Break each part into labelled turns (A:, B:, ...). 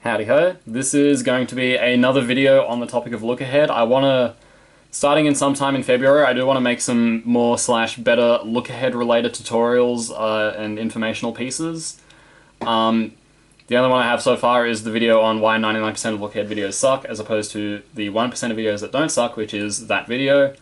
A: Howdy ho. This is going to be another video on the topic of look ahead. Starting in sometime in February, I do want to make some more / better look ahead related tutorials and informational pieces. The only one I have so far is the video on why 99% of look ahead videos suck, as opposed to the 1% of videos that don't suck, which is that video.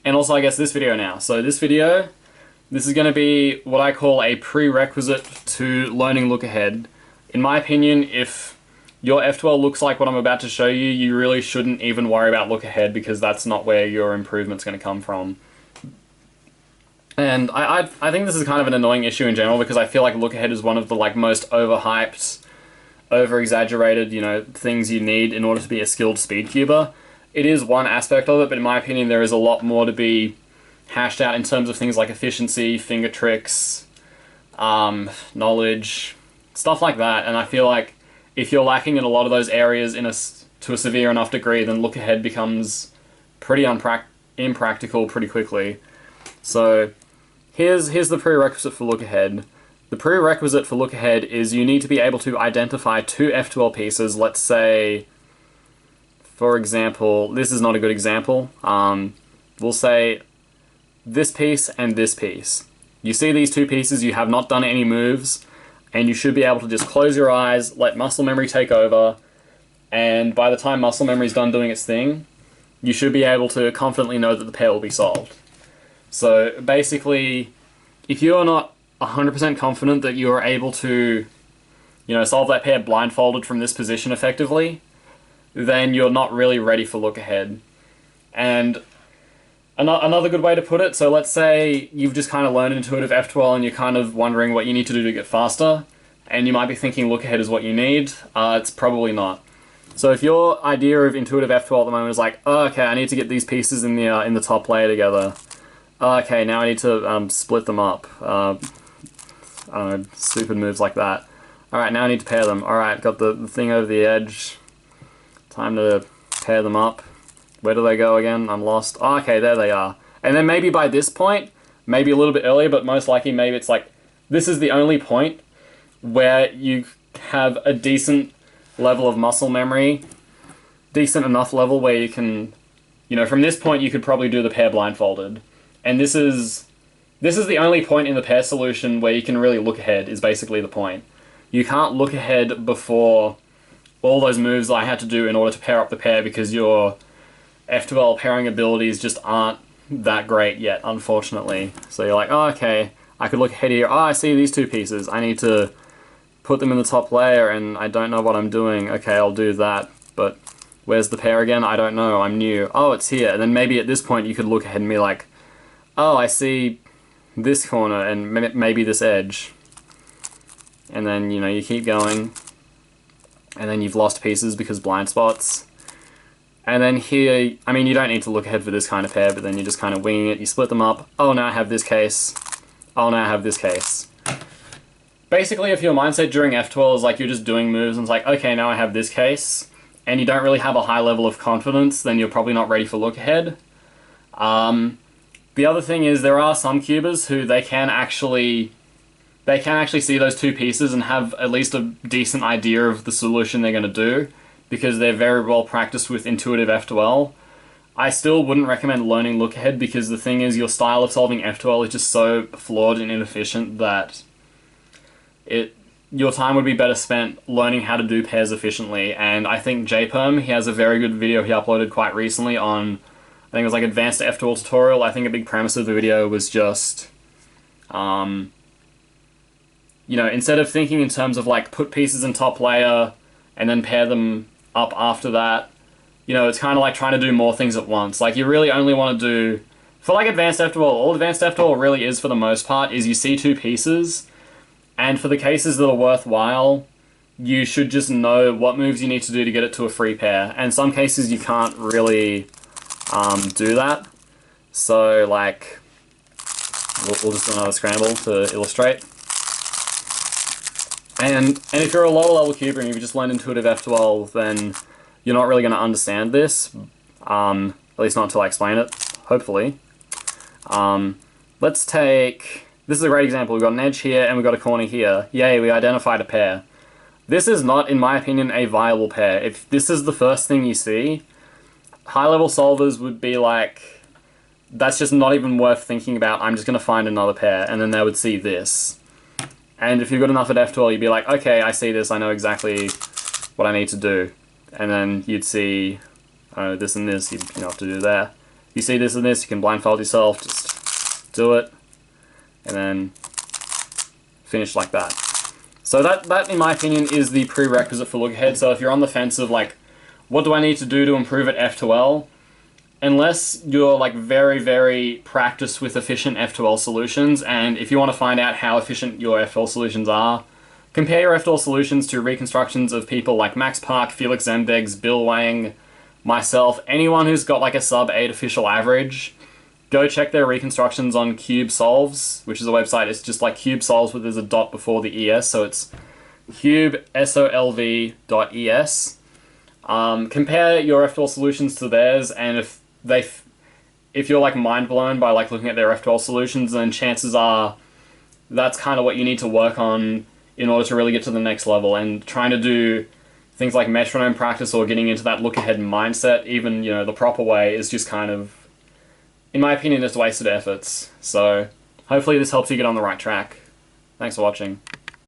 A: And also I guess this video now. So this is going to be what I call a prerequisite to learning look ahead. In my opinion, if your F12 looks like what I'm about to show you, you really shouldn't even worry about look ahead, because that's not where your improvement's going to come from. And I think this is kind of an annoying issue in general, because I feel like look ahead is one of the most overhyped, over-exaggerated, things you need in order to be a skilled speedcuber. It is one aspect of it, but in my opinion there is a lot more to be hashed out in terms of things like efficiency, finger tricks, knowledge, stuff like that. And I feel like if you're lacking in a lot of those areas to a severe enough degree, then look ahead becomes pretty impractical pretty quickly. So here's the prerequisite for look ahead. The prerequisite for look ahead is you need to be able to identify two F12 pieces. Let's say, for example, this is not a good example. We'll say this piece and this piece. You see these two pieces, you have not done any moves, and you should be able to just close your eyes, let muscle memory take over, and by the time muscle memory is done doing its thing, you should be able to confidently know that the pair will be solved. So basically, if you are not 100% confident that you are able to, solve that pair blindfolded from this position effectively, then you're not really ready for look ahead. And another good way to put it, so let's say you've just kind of learned intuitive F12 and you're kind of wondering what you need to do to get faster, and you might be thinking look ahead is what you need. It's probably not. So if your idea of intuitive F12 at the moment is like, oh, okay, I need to get these pieces in the top layer together. Oh, okay, now I need to split them up. Stupid moves like that. Alright, now I need to pair them. Alright, got the thing over the edge. Time to pair them up. Where do they go again? I'm lost. Oh, okay, there they are. And then maybe by this point, maybe a little bit earlier, but most likely maybe it's like, this is the only point where you have a decent level of muscle memory, decent enough level where you can, from this point you could probably do the pair blindfolded. And this is the only point in the pair solution where you can really look ahead, is basically the point. You can't look ahead before all those moves I had to do in order to pair up the pair, because your F12 pairing abilities just aren't that great yet, unfortunately. So you're like, oh, okay, I could look ahead here. Oh, I see these two pieces. I need to put them in the top layer, and I don't know what I'm doing. Okay, I'll do that. But where's the pair again? I don't know. I'm new. Oh, it's here. And then maybe at this point you could look ahead and be like, oh, I see this corner and maybe this edge. And then, you keep going. And then you've lost pieces because blind spots. And then here, I mean, you don't need to look ahead for this kind of pair, but then you're just kind of winging it. You split them up. Oh, now I have this case. Oh, now I have this case. Basically, if your mindset during F12 is like you're just doing moves and it's like, okay, now I have this case, and you don't really have a high level of confidence, then you're probably not ready for look ahead. The other thing is there are some cubers who they can actually see those two pieces and have at least a decent idea of the solution they're going to do, because they're very well practiced with intuitive F12. I still wouldn't recommend learning look ahead, because the thing is your style of solving F12 is just so flawed and inefficient that your time would be better spent learning how to do pairs efficiently. And I think JPerm, he has a very good video he uploaded quite recently on, I think it was like advanced F12 tutorial. I think a big premise of the video was just, instead of thinking in terms of like put pieces in top layer and then pair them up after that, it's kind of like trying to do more things at once. Like you really only want to do, for like advanced F12, all advanced F12 really is for the most part is you see two pieces, and for the cases that are worthwhile, you should just know what moves you need to do to get it to a free pair. And some cases you can't really do that. So like, we'll just do another scramble to illustrate. And if you're a lower level cuber and you've just learned intuitive F12, then you're not really going to understand this, at least not until I explain it, hopefully. Let's take, this is a great example. We've got an edge here and we've got a corner here. Yay, we identified a pair. This is not, in my opinion, a viable pair. If this is the first thing you see, high-level solvers would be like, that's just not even worth thinking about, I'm just going to find another pair, and then they would see this. And if you're good enough at F12, you'd be like, okay, I see this, I know exactly what I need to do. And then you'd see, this and this, you know what to do there. You see this and this, you can blindfold yourself, just do it, and then finish like that. So that, in my opinion, is the prerequisite for look ahead. So if you're on the fence of like, what do I need to do to improve at F2L? Unless you're like very, very practiced with efficient F2L solutions, and if you want to find out how efficient your F2L solutions are, compare your F2L solutions to reconstructions of people like Max Park, Felix Zemdegs, Bill Wang, myself, anyone who's got like a sub 8 official average. Go check their reconstructions on Cube Solves, which is a website. It's just like Cube Solves, but there's a dot before the ES, so it's cubesolv.es. Compare your F2L solutions to theirs, and if you're like mind blown by like looking at their F2L solutions, then chances are that's kind of what you need to work on in order to really get to the next level. And trying to do things like metronome practice or getting into that look ahead mindset, even, you know, the proper way, is just kind of, in my opinion, just wasted efforts. So hopefully this helps you get on the right track. Thanks for watching.